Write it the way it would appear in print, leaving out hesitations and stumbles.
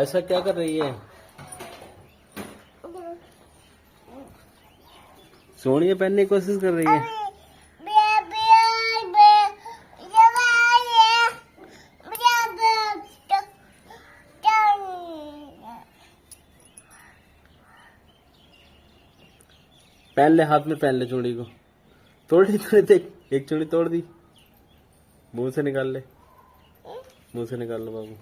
ऐसा क्या कर रही है? सोनिया पहनने की कोशिश कर रही है। पहन ले, हाथ में पहन ले चूड़ी को। तोड़ दी तूने, देख एक चूड़ी तोड़ दी। मुंह से निकाल ले, मुंह से निकाल लो बाबू।